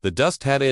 The dust had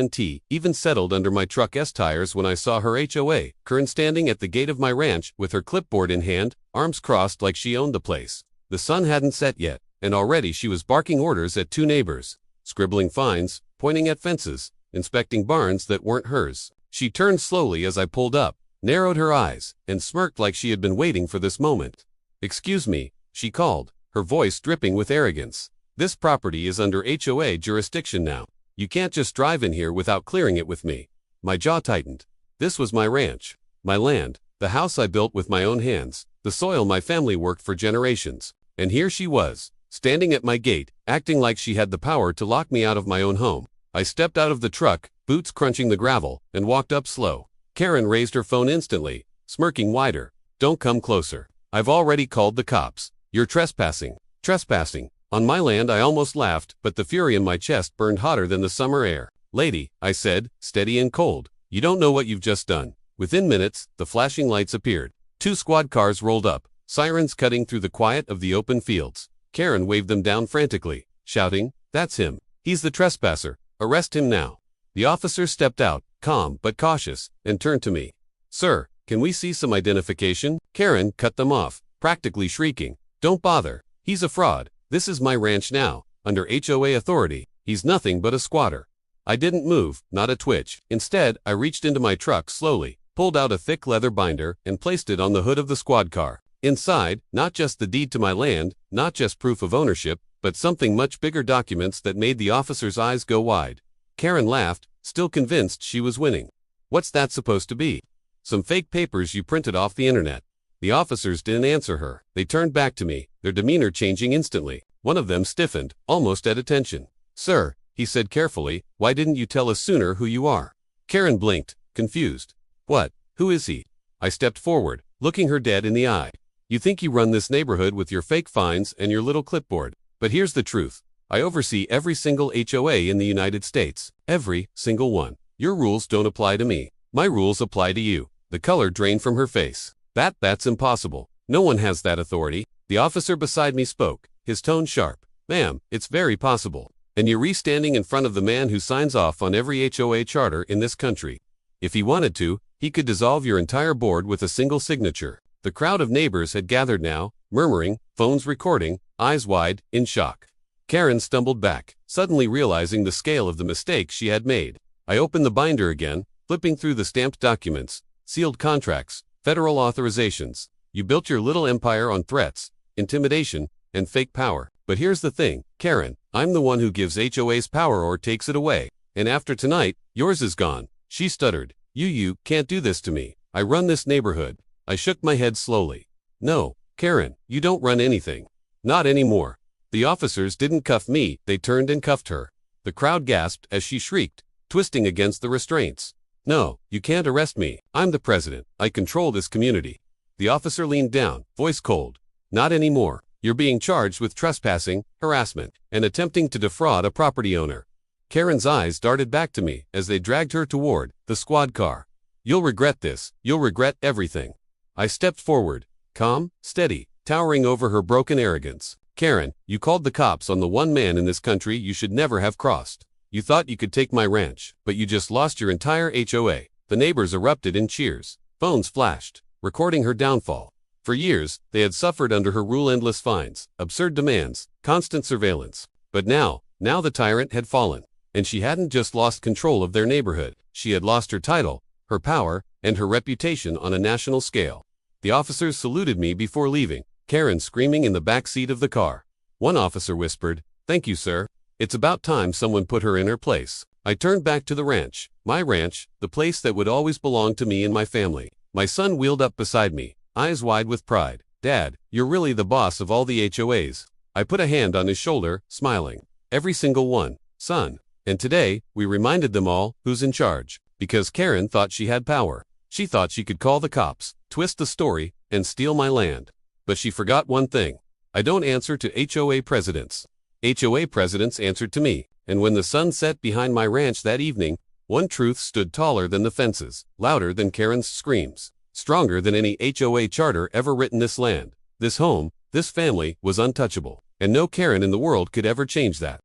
even settled under my truck's tires when I saw her HOA, Karen, standing at the gate of my ranch with her clipboard in hand, arms crossed like she owned the place. The sun hadn't set yet, and already she was barking orders at 2 neighbors, scribbling fines, pointing at fences, inspecting barns that weren't hers. She turned slowly as I pulled up, narrowed her eyes, and smirked like she had been waiting for this moment. "Excuse me," she called, her voice dripping with arrogance. "This property is under HOA jurisdiction now. You can't just drive in here without clearing it with me." My jaw tightened. This was my ranch, my land, the house I built with my own hands, the soil my family worked for generations. And here she was, standing at my gate, acting like she had the power to lock me out of my own home. I stepped out of the truck, boots crunching the gravel, and walked up slow. Karen raised her phone instantly, smirking wider. "Don't come closer. I've already called the cops. You're trespassing." Trespassing. On my land. I almost laughed, but the fury in my chest burned hotter than the summer air. "Lady," I said, steady and cold, "you don't know what you've just done." Within minutes, the flashing lights appeared. 2 squad cars rolled up, sirens cutting through the quiet of the open fields. Karen waved them down frantically, shouting, "That's him. He's the trespasser. Arrest him now." The officer stepped out, calm but cautious, and turned to me. "Sir, can we see some identification?" Karen cut them off, practically shrieking, "Don't bother. He's a fraud. This is my ranch now, under HOA authority. He's nothing but a squatter." I didn't move, not a twitch. Instead, I reached into my truck slowly, pulled out a thick leather binder, and placed it on the hood of the squad car. Inside, not just the deed to my land, not just proof of ownership, but something much bigger, documents that made the officer's eyes go wide. Karen laughed, still convinced she was winning. "What's that supposed to be?" "Some fake papers you printed off the internet." The officers didn't answer her. They turned back to me, their demeanor changing instantly. One of them stiffened, almost at attention. "Sir," he said carefully, "why didn't you tell us sooner who you are?" Karen blinked, confused. "What? Who is he?" I stepped forward, looking her dead in the eye. "You think you run this neighborhood with your fake fines and your little clipboard. But here's the truth. I oversee every single HOA in the United States. Every single one. Your rules don't apply to me. My rules apply to you." The color drained from her face. That's impossible. No one has that authority." The officer beside me spoke, his tone sharp. "Ma'am, it's very possible. And you're standing in front of the man who signs off on every HOA charter in this country. If he wanted to, he could dissolve your entire board with a single signature." The crowd of neighbors had gathered now, murmuring, phones recording, eyes wide, in shock. Karen stumbled back, suddenly realizing the scale of the mistake she had made. I opened the binder again, flipping through the stamped documents, sealed contracts, federal authorizations. "You built your little empire on threats, intimidation, and fake power. But here's the thing, Karen, I'm the one who gives HOA's power or takes it away. And after tonight, yours is gone." She stuttered. You can't do this to me. I run this neighborhood." I shook my head slowly. "No, Karen, you don't run anything. Not anymore." The officers didn't cuff me, they turned and cuffed her. The crowd gasped as she shrieked, twisting against the restraints. "No, you can't arrest me. I'm the president. I control this community." The officer leaned down, voice cold. "Not anymore. You're being charged with trespassing, harassment, and attempting to defraud a property owner." Karen's eyes darted back to me as they dragged her toward the squad car. "You'll regret this. You'll regret everything." I stepped forward, calm, steady, towering over her broken arrogance. "Karen, you called the cops on the one man in this country you should never have crossed. You thought you could take my ranch, but you just lost your entire HOA." The neighbors erupted in cheers. Phones flashed, recording her downfall. For years, they had suffered under her rule: endless fines, absurd demands, constant surveillance. But now the tyrant had fallen. And she hadn't just lost control of their neighborhood. She had lost her title, her power, and her reputation on a national scale. The officers saluted me before leaving, Karen screaming in the back seat of the car. One officer whispered, "Thank you, sir. It's about time someone put her in her place." I turned back to the ranch, my ranch, the place that would always belong to me and my family. My son wheeled up beside me, eyes wide with pride. "Dad, you're really the boss of all the HOAs." I put a hand on his shoulder, smiling. "Every single one, son." And today, we reminded them all who's in charge. Because Karen thought she had power. She thought she could call the cops, twist the story, and steal my land. But she forgot one thing. I don't answer to HOA presidents. HOA presidents answered to me. And when the sun set behind my ranch that evening, one truth stood taller than the fences, louder than Karen's screams, stronger than any HOA charter ever written. This land, this home, this family was untouchable. And no Karen in the world could ever change that.